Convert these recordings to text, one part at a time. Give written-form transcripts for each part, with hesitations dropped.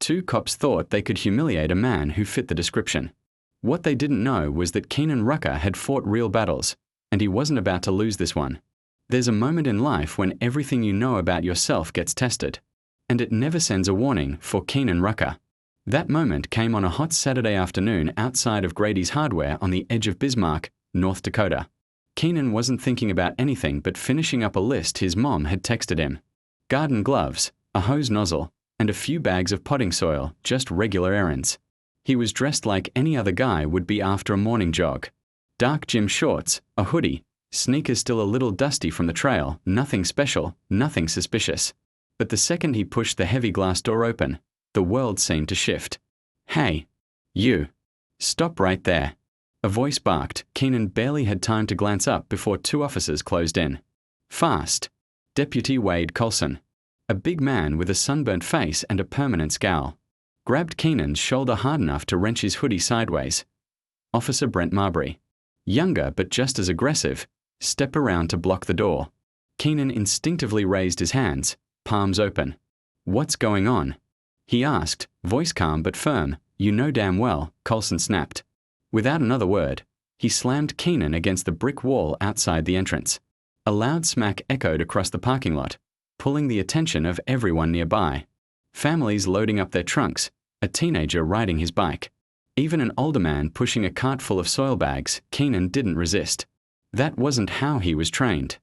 Two cops thought they could humiliate a man who fit the description. What they didn't know was that Keenan Rucker had fought real battles, and he wasn't about to lose this one. There's a moment in life when everything you know about yourself gets tested, and it never sends a warning for Keenan Rucker. That moment came on a hot Saturday afternoon outside of Grady's Hardware on the edge of Bismarck, North Dakota. Keenan wasn't thinking about anything but finishing up a list his mom had texted him. Garden gloves, a hose nozzle, and a few bags of potting soil, just regular errands. He was dressed like any other guy would be after a morning jog. Dark gym shorts, a hoodie, sneakers still a little dusty from the trail, nothing special, nothing suspicious. But the second he pushed the heavy glass door open, the world seemed to shift. "Hey, you. Stop right there." A voice barked. Keenan barely had time to glance up before two officers closed in. Fast. Deputy Wade Colson, a big man with a sunburnt face and a permanent scowl, grabbed Keenan's shoulder hard enough to wrench his hoodie sideways. Officer Brent Marbury, younger but just as aggressive, stepped around to block the door. Keenan instinctively raised his hands, palms open. "What's going on?" he asked, voice calm but firm. "You know damn well," Colson snapped. Without another word, he slammed Keenan against the brick wall outside the entrance. A loud smack echoed across the parking lot, pulling the attention of everyone nearby. Families loading up their trunks, a teenager riding his bike, even an older man pushing a cart full of soil bags. Keenan didn't resist. That wasn't how he was trained.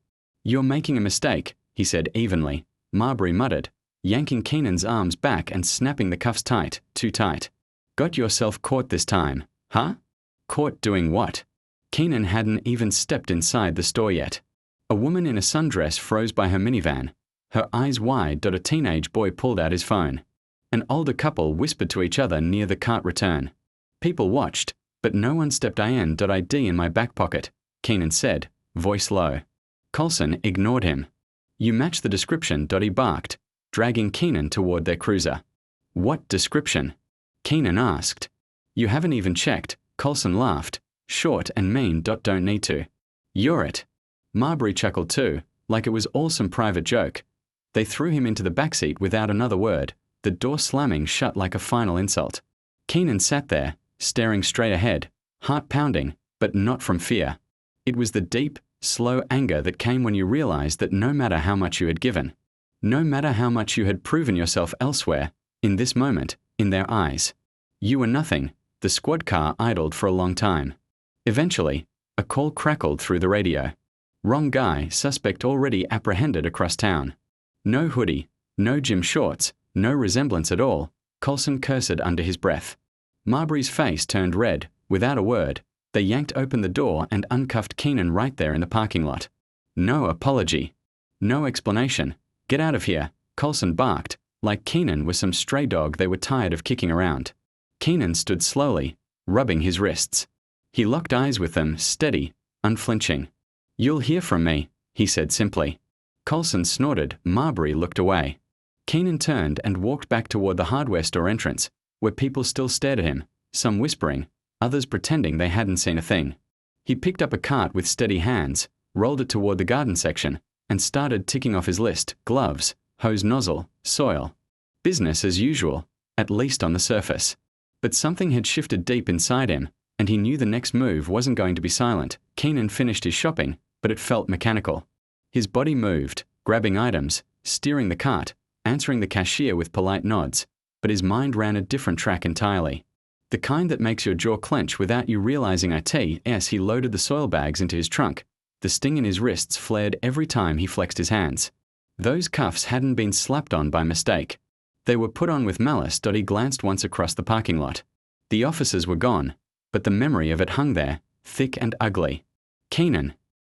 "You're making a mistake," he said evenly. Marbury muttered, yanking Keenan's arms back and snapping the cuffs tight, too tight. "Got yourself caught this time, huh?" Caught doing what? Keenan hadn't even stepped inside the store yet. A woman in a sundress froze by her minivan, her eyes wide. A teenage boy pulled out his phone. An older couple whispered to each other near the cart return. People watched, but no one stepped. ID in my back pocket, Keenan said, voice low. Colson ignored him. "You match the description," he barked, dragging Keenan toward their cruiser. "What description?" Keenan asked. "You haven't even checked," Colson laughed. "Short and mean. Don't need to." "You're it." Marbury chuckled too, like it was all some private joke. They threw him into the backseat without another word, the door slamming shut like a final insult. Keenan sat there, staring straight ahead, heart pounding, but not from fear. It was the deep, slow anger that came when you realized that no matter how much you had given, no matter how much you had proven yourself elsewhere, in this moment, in their eyes, you were nothing. The squad car idled for a long time. Eventually, a call crackled through the radio. Wrong guy, suspect already apprehended across town. No hoodie, no gym shorts, no resemblance at all, Colson cursed under his breath. Marbury's face turned red. Without a word, they yanked open the door and uncuffed Keenan right there in the parking lot. No apology. No explanation. "Get out of here," Colson barked, like Keenan was some stray dog they were tired of kicking around. Keenan stood slowly, rubbing his wrists. He locked eyes with them, steady, unflinching. "You'll hear from me," he said simply. Colson snorted. Marbury looked away. Keenan turned and walked back toward the hardware store entrance, where people still stared at him, some whispering, others pretending they hadn't seen a thing. He picked up a cart with steady hands, rolled it toward the garden section, and started ticking off his list: gloves, hose nozzle, soil. Business as usual, at least on the surface. But something had shifted deep inside him, and he knew the next move wasn't going to be silent. Keenan finished his shopping, but it felt mechanical. His body moved, grabbing items, steering the cart, answering the cashier with polite nods, but his mind ran a different track entirely. The kind that makes your jaw clench without you realizing it. As he loaded the soil bags into his trunk, the sting in his wrists flared every time he flexed his hands. Those cuffs hadn't been slapped on by mistake. They were put on with malice. He glanced once across the parking lot. The officers were gone, but the memory of it hung there, thick and ugly. "Keenan."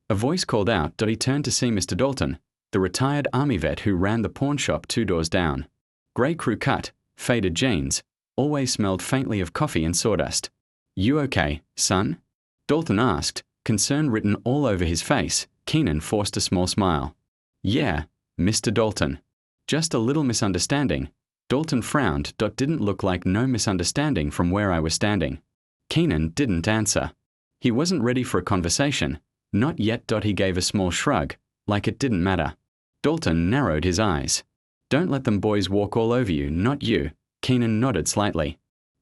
A voice called out. He turned to see Mr. Dalton, the retired Army vet who ran the pawn shop 2 doors down. Grey crew cut, faded jeans, always smelled faintly of coffee and sawdust. "You okay, son?" Dalton asked, concern written all over his face. Keenan forced a small smile. "Yeah, Mr. Dalton. Just a little misunderstanding." Dalton frowned. "Didn't look like no misunderstanding from where I was standing." Keenan didn't answer. He wasn't ready for a conversation. Not yet. He gave a small shrug, like it didn't matter. Dalton narrowed his eyes. "Don't let them boys walk all over you, not you. Keenan nodded slightly.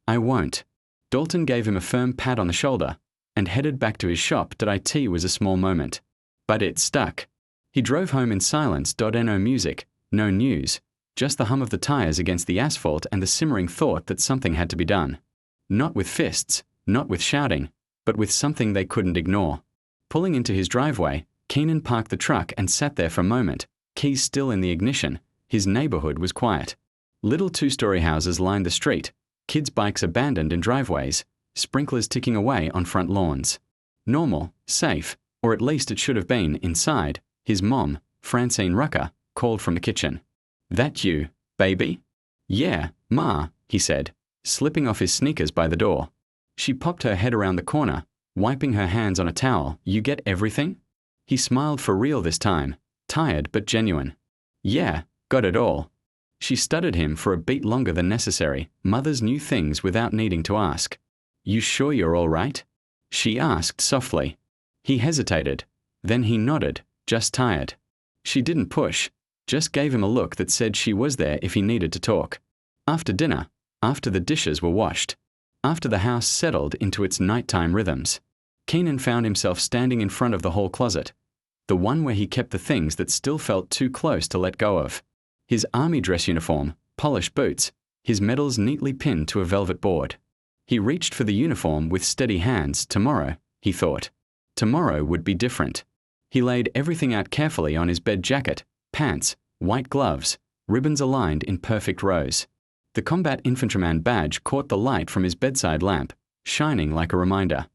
I won't. Dalton gave him a firm pat on the shoulder and headed back to his shop. It was a small moment. But it stuck. He drove home in silence. No music, no news, just the hum of the tires against the asphalt and the simmering thought that something had to be done. Not with fists, not with shouting, but with something they couldn't ignore. Pulling into his driveway, Keenan parked the truck and sat there for a moment, keys still in the ignition. His neighborhood was quiet. Little two-story houses lined the street, kids' bikes abandoned in driveways, sprinklers ticking away on front lawns. Normal, safe, or at least it should have been inside. His mom, Francine Rucker, called from the kitchen. That you, baby? Yeah, Ma, he said, slipping off his sneakers by the door. She popped her head around the corner, wiping her hands on a towel. You get everything? He smiled for real this time, tired but genuine. Yeah, got it all. She studied him for a beat longer than necessary. Mothers knew things without needing to ask. You sure you're all right? She asked softly. He hesitated. Then he nodded, just tired. She didn't push, just gave him a look that said she was there if he needed to talk. After dinner, after the dishes were washed, after the house settled into its nighttime rhythms, Keenan found himself standing in front of the hall closet, the one where he kept the things that still felt too close to let go of. His army dress uniform, polished boots, his medals neatly pinned to a velvet board. He reached for the uniform with steady hands. Tomorrow, he thought. Tomorrow would be different. He laid everything out carefully on his bed: jacket, pants, white gloves, ribbons aligned in perfect rows. The combat infantryman badge caught the light from his bedside lamp, shining like a reminder.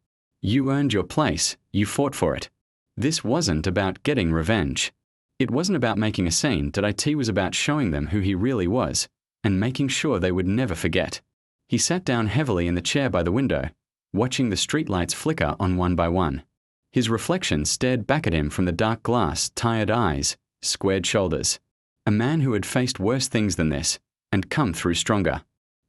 You earned your place, you fought for it. This wasn't about getting revenge. It wasn't about making a scene. It was about showing them who he really was, and making sure they would never forget. He sat down heavily in the chair by the window, watching the streetlights flicker on one by one. His reflection stared back at him from the dark glass, tired eyes, squared shoulders. A man who had faced worse things than this, and come through stronger.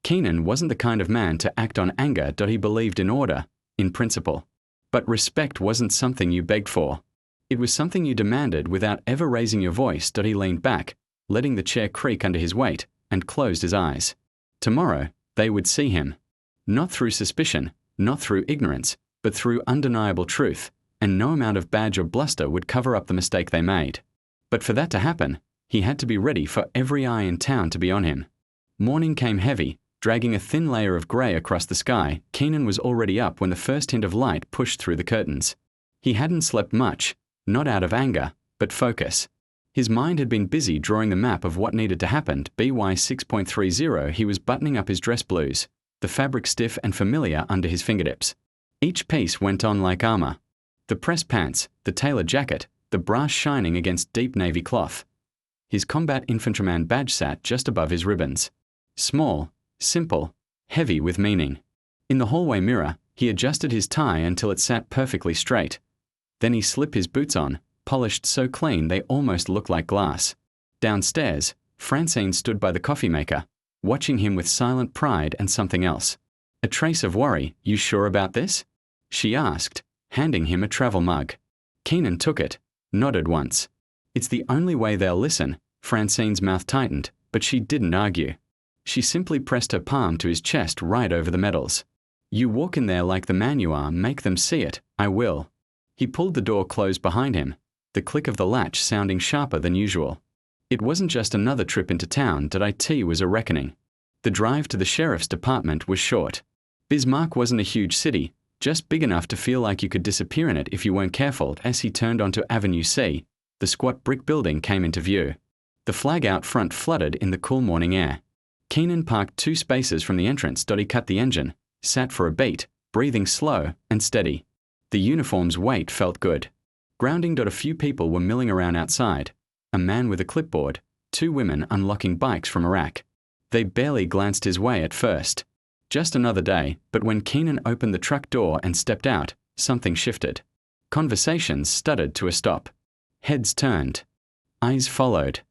Keenan wasn't the kind of man to act on anger. He believed in order, in principle. But respect wasn't something you begged for. It was something you demanded without ever raising your voice. He leaned back, letting the chair creak under his weight, and closed his eyes. Tomorrow, they would see him. Not through suspicion, not through ignorance, but through undeniable truth, and no amount of badge or bluster would cover up the mistake they made. But for that to happen, he had to be ready for every eye in town to be on him. Morning came heavy, dragging a thin layer of grey across the sky. Keenan was already up when the first hint of light pushed through the curtains. He hadn't slept much, not out of anger, but focus. His mind had been busy drawing the map of what needed to happen. BY 6.30. He was buttoning up his dress blues, the fabric stiff and familiar under his fingertips. Each piece went on like armor. The pressed pants, the tailored jacket, the brass shining against deep navy cloth. His combat infantryman badge sat just above his ribbons. Small, simple, heavy with meaning. In the hallway mirror, he adjusted his tie until it sat perfectly straight. Then he slipped his boots on, polished so clean they almost looked like glass. Downstairs, Francine stood by the coffee maker, watching him with silent pride and something else. A trace of worry. You sure about this? She asked, handing him a travel mug. Keenan took it, nodded once. It's the only way they'll listen. Francine's mouth tightened, but she didn't argue. She simply pressed her palm to his chest right over the medals. You walk in there like the man you are. Make them see it. I will. He pulled the door closed behind him, the click of the latch sounding sharper than usual. It wasn't just another trip into town. It was a reckoning. The drive to the sheriff's department was short. Bismarck wasn't a huge city, just big enough to feel like you could disappear in it if you weren't careful. As he turned onto Avenue C, the squat brick building came into view. The flag out front fluttered in the cool morning air. Keenan parked 2 spaces from the entrance. He cut the engine, sat for a beat, breathing slow and steady. The uniform's weight felt good. Grounding. A few people were milling around outside. A man with a clipboard, 2 women unlocking bikes from a rack. They barely glanced his way at first. Just another day, but when Keenan opened the truck door and stepped out, something shifted. Conversations stuttered to a stop. Heads turned. Eyes followed.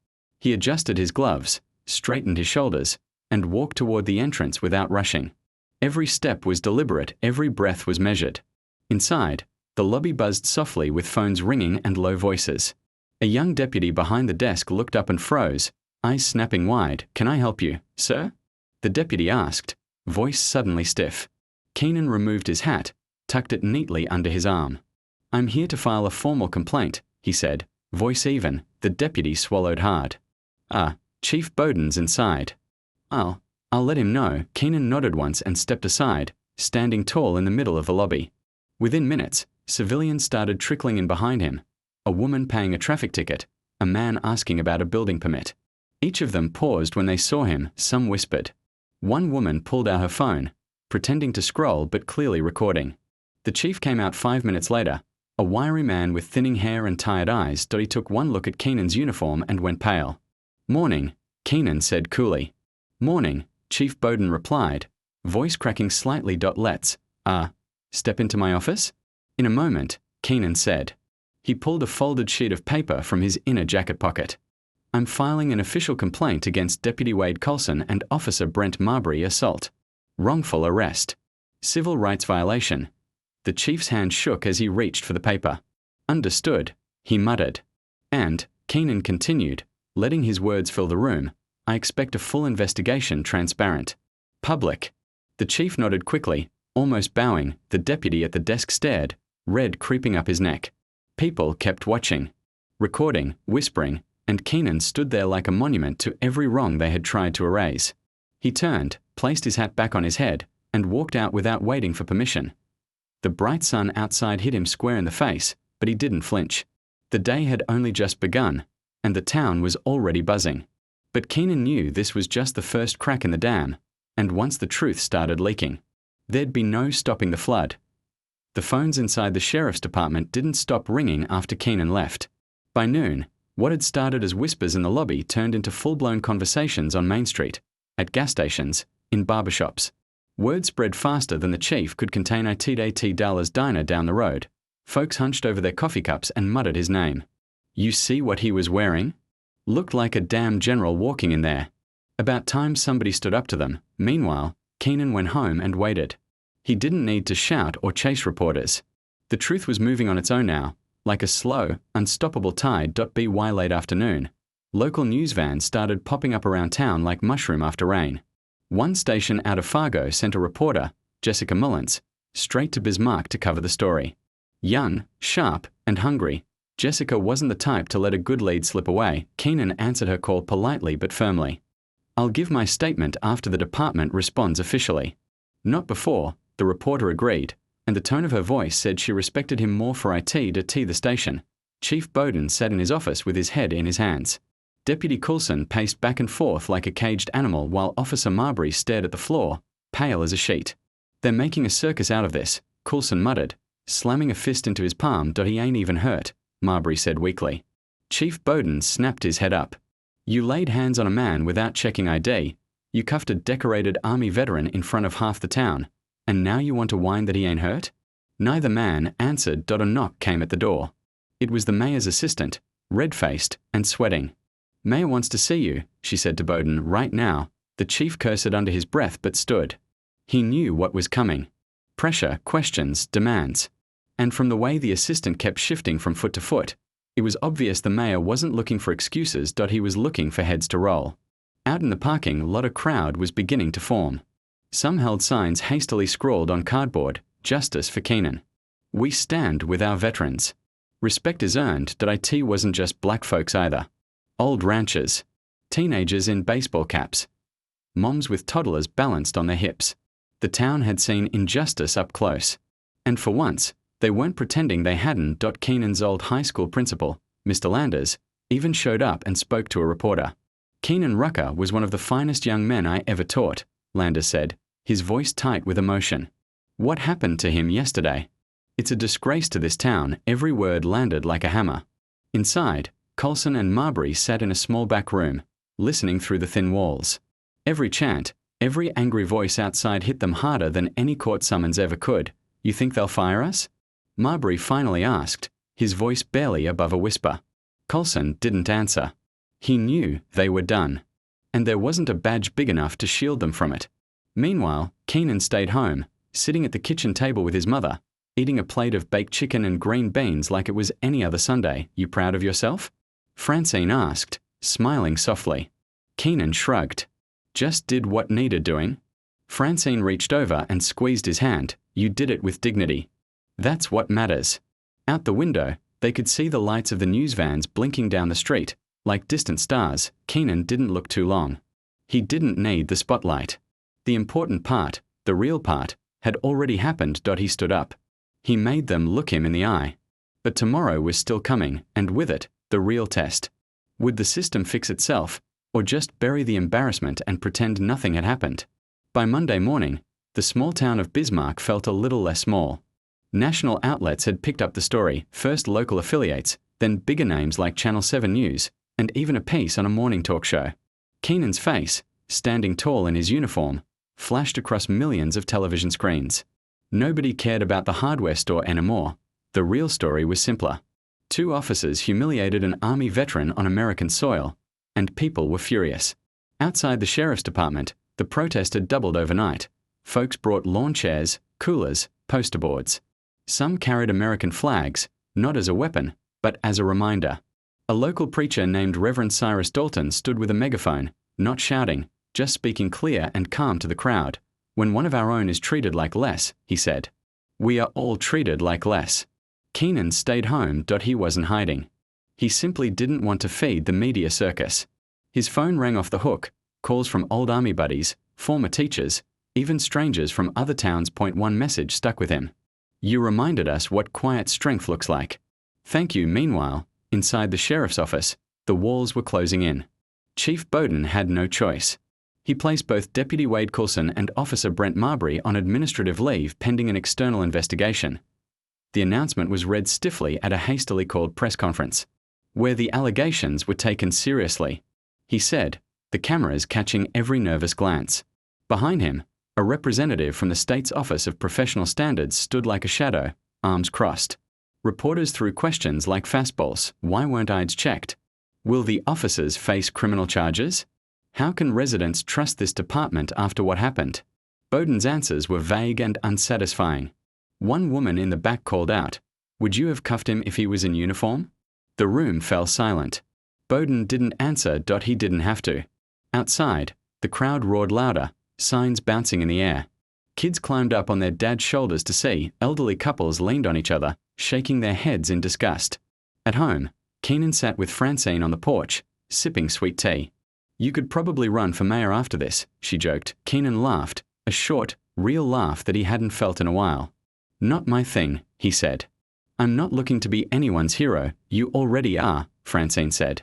He adjusted his gloves, straightened his shoulders, and walked toward the entrance without rushing. Every step was deliberate, every breath was measured. Inside, the lobby buzzed softly with phones ringing and low voices. A young deputy behind the desk looked up and froze, eyes snapping wide. Can I help you, sir? the deputy asked, voice suddenly stiff. Keenan removed his hat, tucked it neatly under his arm. I'm here to file a formal complaint, he said, voice even. The deputy swallowed hard. Chief Bowden's inside. I'll let him know. Keenan nodded once and stepped aside, standing tall in the middle of the lobby. Within minutes, civilians started trickling in behind him. A woman paying a traffic ticket, a man asking about a building permit. Each of them paused when they saw him, some whispered. One woman pulled out her phone, pretending to scroll but clearly recording. The chief came out 5 minutes later, a wiry man with thinning hair and tired eyes. He took one look at Keenan's uniform and went pale. Morning, Keenan said coolly. Morning, Chief Bowden replied, voice cracking slightly. Let's, step into my office? In a moment, Keenan said. He pulled a folded sheet of paper from his inner jacket pocket. I'm filing an official complaint against Deputy Wade Colson and Officer Brent Marbury. Assault. Wrongful arrest. Civil rights violation. The chief's hand shook as he reached for the paper. Understood, he muttered. And, Keenan continued, letting his words fill the room, I expect a full investigation, transparent. Public. The chief nodded quickly, almost bowing. The deputy at the desk stared, red creeping up his neck. People kept watching, recording, whispering, and Keenan stood there like a monument to every wrong they had tried to erase. He turned, placed his hat back on his head, and walked out without waiting for permission. The bright sun outside hit him square in the face, but he didn't flinch. The day had only just begun, and the town was already buzzing. But Keenan knew this was just the first crack in the dam, and once the truth started leaking, there'd be no stopping the flood. The phones inside the sheriff's department didn't stop ringing after Keenan left. By noon, what had started as whispers in the lobby turned into full-blown conversations on Main Street, at gas stations, in barbershops. Word spread faster than the chief could contain. Intimidate Dallas diner down the road. Folks hunched over their coffee cups and muttered his name. You see what he was wearing? Looked like a damn general walking in there. About time somebody stood up to them. Meanwhile, Keenan went home and waited. He didn't need to shout or chase reporters. The truth was moving on its own now, like a slow, unstoppable tide. By late afternoon, local news vans started popping up around town like mushroom after rain. One station out of Fargo sent a reporter, Jessica Mullins, straight to Bismarck to cover the story. Young, sharp, and hungry, Jessica wasn't the type to let a good lead slip away. Keenan answered her call politely but firmly. I'll give my statement after the department responds officially. Not before, the reporter agreed, and the tone of her voice said she respected him more for it to the station. Chief Bowden sat in his office with his head in his hands. Deputy Coulson paced back and forth like a caged animal while Officer Marbury stared at the floor, pale as a sheet. They're making a circus out of this, Coulson muttered, slamming a fist into his palm. He ain't even hurt, Marbury said weakly. Chief Bowden snapped his head up. You laid hands on a man without checking ID, you cuffed a decorated army veteran in front of half the town, and now you want to whine that he ain't hurt? Neither man answered. A knock came at the door. It was the mayor's assistant, red-faced and sweating. Mayor wants to see you, she said to Bowden, right now. The chief cursed under his breath but stood. He knew what was coming. Pressure, questions, demands. And from the way the assistant kept shifting from foot to foot, it was obvious the mayor wasn't looking for excuses. He was looking for heads to roll. Out in the parking lot, a crowd was beginning to form. Some held signs hastily scrawled on cardboard, Justice for Keenan. We stand with our veterans. Respect is earned. It wasn't just black folks either. Old ranchers, teenagers in baseball caps, moms with toddlers balanced on their hips. The town had seen injustice up close. And for once, they weren't pretending they hadn't. Keenan's old high school principal, Mr. Landers, even showed up and spoke to a reporter. Keenan Rucker was one of the finest young men I ever taught, Landers said, his voice tight with emotion. What happened to him yesterday? It's a disgrace to this town. Every word landed like a hammer. Inside, Coulson and Marbury sat in a small back room, listening through the thin walls. Every chant, every angry voice outside hit them harder than any court summons ever could. You think they'll fire us? Marbury finally asked, his voice barely above a whisper. Coulson didn't answer. He knew they were done, and there wasn't a badge big enough to shield them from it. Meanwhile, Keenan stayed home, sitting at the kitchen table with his mother, eating a plate of baked chicken and green beans like it was any other Sunday. You proud of yourself? Francine asked, smiling softly. Keenan shrugged. Just did what needed doing? Francine reached over and squeezed his hand. You did it with dignity. That's what matters. Out the window, they could see the lights of the news vans blinking down the street. Like distant stars, Keenan didn't look too long. He didn't need the spotlight. The important part, the real part, had already happened. He stood up. He made them look him in the eye. But tomorrow was still coming, and with it, the real test. Would the system fix itself, or just bury the embarrassment and pretend nothing had happened? By Monday morning, the small town of Bismarck felt a little less small. National outlets had picked up the story, first local affiliates, then bigger names like Channel 7 News, and even a piece on a morning talk show. Keenan's face, standing tall in his uniform, flashed across millions of television screens. Nobody cared about the hardware store anymore. The real story was simpler. 2 officers humiliated an Army veteran on American soil, and people were furious. Outside the sheriff's department, the protest had doubled overnight. Folks brought lawn chairs, coolers, poster boards. Some carried American flags, not as a weapon, but as a reminder. A local preacher named Reverend Cyrus Dalton stood with a megaphone, not shouting, just speaking clear and calm to the crowd. When one of our own is treated like less, he said. We are all treated like less. Keenan stayed home. He wasn't hiding. He simply didn't want to feed the media circus. His phone rang off the hook, calls from old Army buddies, former teachers, even strangers from other towns. One message stuck with him. You reminded us what quiet strength looks like. Thank you. Meanwhile, inside the sheriff's office, the walls were closing in. Chief Bowden had no choice. He placed both Deputy Wade Coulson and Officer Brent Marbury on administrative leave pending an external investigation. The announcement was read stiffly at a hastily called press conference, where the allegations were taken seriously. He said, the cameras catching every nervous glance. Behind him, a representative from the state's Office of Professional Standards stood like a shadow, arms crossed. Reporters threw questions like fastballs. Why weren't IDs checked? Will the officers face criminal charges? How can residents trust this department after what happened? Bowden's answers were vague and unsatisfying. One woman in the back called out, would you have cuffed him if he was in uniform? The room fell silent. Bowden didn't answer. He didn't have to. Outside, the crowd roared louder, signs bouncing in the air. Kids climbed up on their dad's shoulders to see. Elderly couples leaned on each other, shaking their heads in disgust. At home, Keenan sat with Francine on the porch, sipping sweet tea. You could probably run for mayor after this, she joked. Keenan laughed, a short, real laugh that he hadn't felt in a while. Not my thing, he said. I'm not looking to be anyone's hero. You already are, Francine said.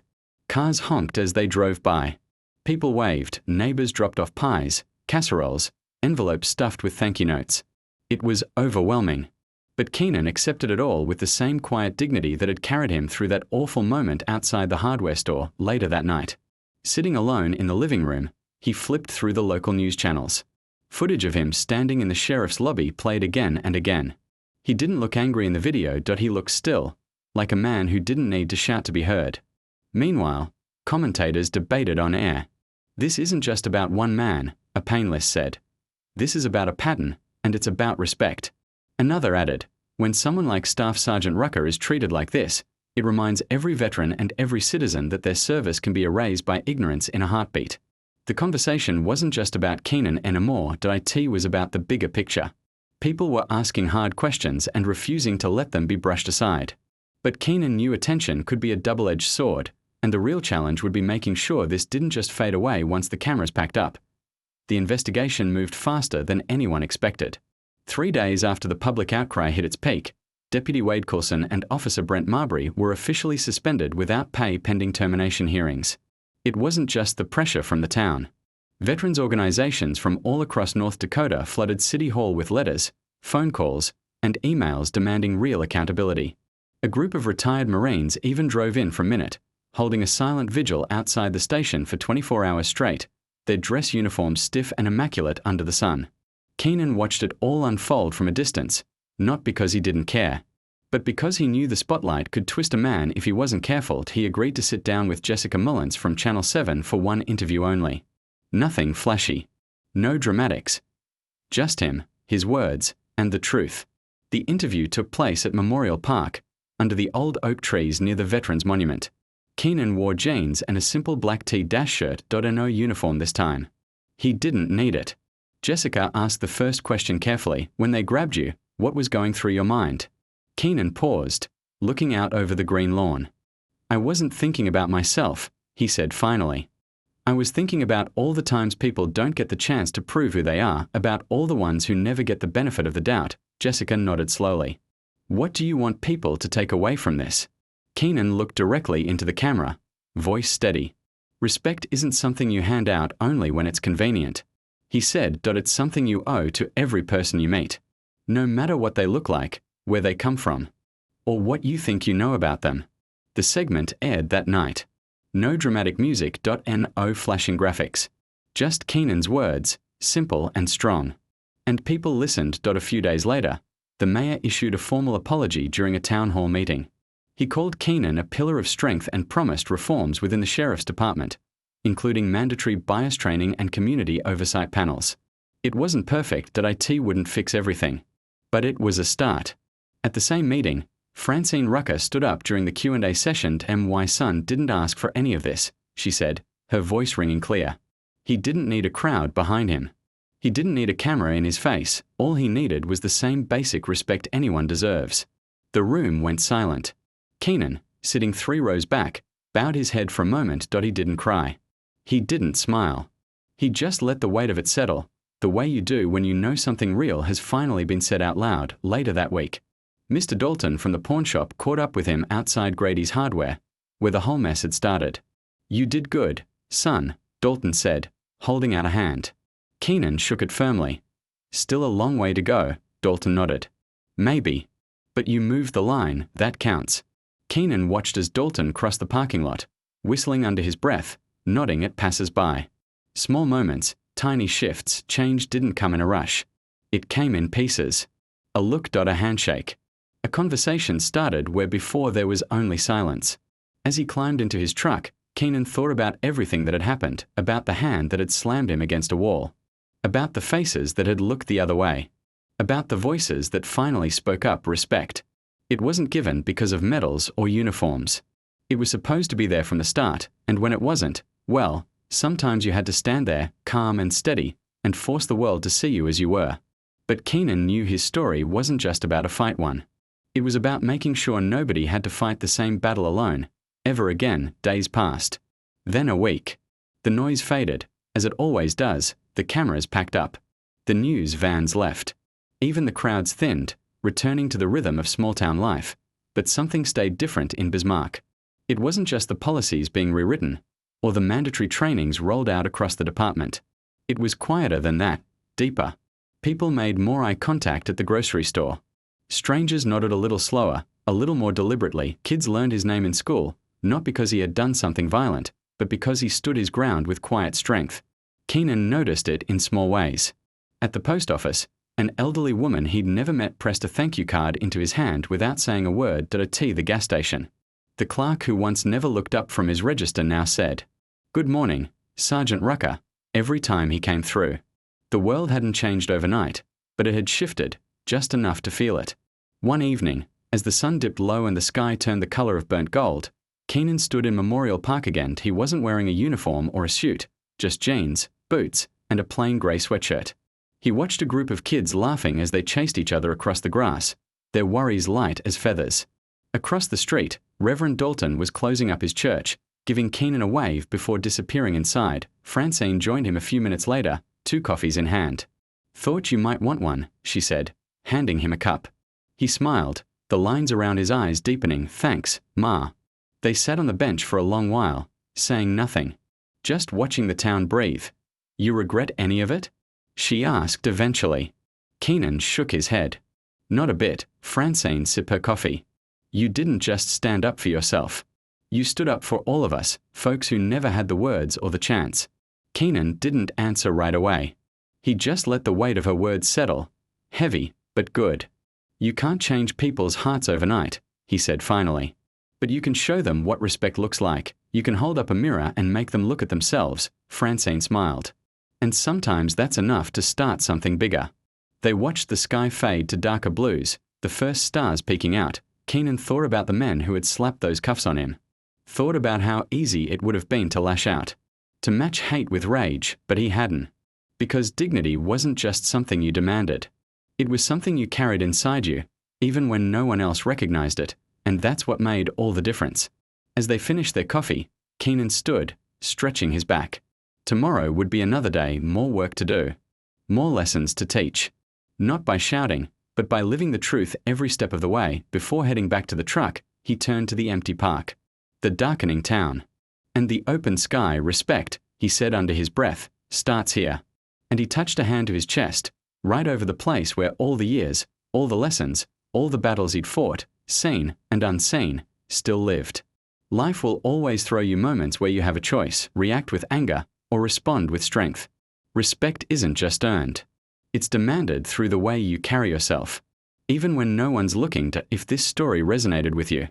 Cars honked as they drove by. People waved, neighbors dropped off pies, casseroles, envelopes stuffed with thank you notes. It was overwhelming. But Keenan accepted it all with the same quiet dignity that had carried him through that awful moment outside the hardware store later that night. Sitting alone in the living room, he flipped through the local news channels. Footage of him standing in the sheriff's lobby played again and again. He didn't look angry in the video. He looked still, like a man who didn't need to shout to be heard. Meanwhile, commentators debated on air. This isn't just about one man, a painless said. This is about a pattern, and it's about respect. Another added, when someone like Staff Sergeant Rucker is treated like this, it reminds every veteran and every citizen that their service can be erased by ignorance in a heartbeat. The conversation wasn't just about Keenan anymore. It was about the bigger picture. People were asking hard questions and refusing to let them be brushed aside. But Keenan knew attention could be a double-edged sword, and the real challenge would be making sure this didn't just fade away once the cameras packed up. The investigation moved faster than anyone expected. 3 days after the public outcry hit its peak, Deputy Wade Coulson and Officer Brent Marbury were officially suspended without pay pending termination hearings. It wasn't just the pressure from the town. Veterans organizations from all across North Dakota flooded City Hall with letters, phone calls, and emails demanding real accountability. A group of retired Marines even drove in for a minute, holding a silent vigil outside the station for 24 hours straight, their dress uniforms stiff and immaculate under the sun. Keenan watched it all unfold from a distance, not because he didn't care, but because he knew the spotlight could twist a man if he wasn't careful. He agreed to sit down with Jessica Mullins from Channel 7 for one interview only. Nothing flashy. No dramatics. Just him, his words, and the truth. The interview took place at Memorial Park, under the old oak trees near the Veterans Monument. Keenan wore jeans and a simple black tee dash shirt. No uniform this time. He didn't need it. Jessica asked the first question carefully. When they grabbed you, what was going through your mind? Keenan paused, looking out over the green lawn. I wasn't thinking about myself, he said finally. I was thinking about all the times people don't get the chance to prove who they are, about all the ones who never get the benefit of the doubt. Jessica nodded slowly. What do you want people to take away from this? Keenan looked directly into the camera, voice steady. Respect isn't something you hand out only when it's convenient. He said that it's something you owe to every person you meet, no matter what they look like, where they come from, or what you think you know about them. The segment aired that night. No dramatic music. No flashing graphics. Just Keenan's words, simple and strong. And people listened. A few days later, the mayor issued a formal apology during a town hall meeting. He called Keenan a pillar of strength and promised reforms within the sheriff's department, including mandatory bias training and community oversight panels. It wasn't perfect. That IT wouldn't fix everything, but it was a start. At the same meeting, Francine Rucker stood up during the Q&A session. My son didn't ask for any of this, she said, her voice ringing clear. He didn't need a crowd behind him. He didn't need a camera in his face. All he needed was the same basic respect anyone deserves. The room went silent. Keenan, sitting 3 rows back, bowed his head for a moment. He didn't cry. He didn't smile. He just let the weight of it settle, the way you do when you know something real has finally been said out loud. Later that week, Mr. Dalton from the pawn shop caught up with him outside Grady's Hardware, where the whole mess had started. You did good, son, Dalton said, holding out a hand. Keenan shook it firmly. Still a long way to go, Dalton nodded. Maybe. But you moved the line, that counts. Keenan watched as Dalton crossed the parking lot, whistling under his breath, nodding at passers-by. Small moments, tiny shifts. Change didn't come in a rush. It came in pieces. A look. A handshake. A conversation started where before there was only silence. As he climbed into his truck, Keenan thought about everything that had happened, about the hand that had slammed him against a wall, about the faces that had looked the other way, about the voices that finally spoke up. Respect. It wasn't given because of medals or uniforms. It was supposed to be there from the start, and when it wasn't, well, sometimes you had to stand there, calm and steady, and force the world to see you as you were. But Keenan knew his story wasn't just about a fight one. It was about making sure nobody had to fight the same battle alone, ever again. Days passed. Then a week. The noise faded, as it always does. The cameras packed up. The news vans left. Even the crowds thinned, returning to the rhythm of small-town life. But something stayed different in Bismarck. It wasn't just the policies being rewritten, or the mandatory trainings rolled out across the department. It was quieter than that, deeper. People made more eye contact at the grocery store. Strangers nodded a little slower, a little more deliberately. Kids learned his name in school, not because he had done something violent, but because he stood his ground with quiet strength. Keenan noticed it in small ways. At the post office, an elderly woman he'd never met pressed a thank you card into his hand without saying a word. At the gas station, the clerk who once never looked up from his register now said, "Good morning, Sergeant Rucker," every time he came through. The world hadn't changed overnight, but it had shifted, just enough to feel it. One evening, as the sun dipped low and the sky turned the color of burnt gold, Keenan stood in Memorial Park again. He wasn't wearing a uniform or a suit, just jeans, boots, and a plain gray sweatshirt. He watched a group of kids laughing as they chased each other across the grass, their worries light as feathers. Across the street, Reverend Dalton was closing up his church, giving Keenan a wave before disappearing inside. Francine joined him a few minutes later, 2 coffees in hand. "Thought you might want one," she said, handing him a cup. He smiled, the lines around his eyes deepening. "Thanks, Ma." They sat on the bench for a long while, saying nothing, just watching the town breathe. "You regret any of it?" she asked eventually. Keenan shook his head. "Not a bit." Francine sipped her coffee. "You didn't just stand up for yourself. You stood up for all of us, folks who never had the words or the chance." Keenan didn't answer right away. He just let the weight of her words settle, heavy, but good. "You can't change people's hearts overnight," he said finally. "But you can show them what respect looks like. You can hold up a mirror and make them look at themselves." Francine smiled. "And sometimes that's enough to start something bigger." They watched the sky fade to darker blues, the first stars peeking out. Keenan thought about the men who had slapped those cuffs on him. Thought about how easy it would have been to lash out, to match hate with rage, but he hadn't. Because dignity wasn't just something you demanded. It was something you carried inside you, even when no one else recognized it, and that's what made all the difference. As they finished their coffee, Keenan stood, stretching his back. Tomorrow would be another day, more work to do. More lessons to teach. Not by shouting, but by living the truth every step of the way. Before heading back to the truck, he turned to the empty park. The darkening town. And the open sky. Respect, he said under his breath, starts here. And he touched a hand to his chest, right over the place where all the years, all the lessons, all the battles he'd fought, seen and unseen, still lived. Life will always throw you moments where you have a choice: react with anger or respond with strength. Respect isn't just earned. It's demanded through the way you carry yourself, even when no one's looking. If this story resonated with you,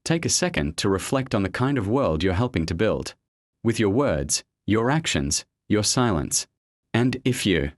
take a second to reflect on the kind of world you're helping to build. With your words, your actions, your silence. And if you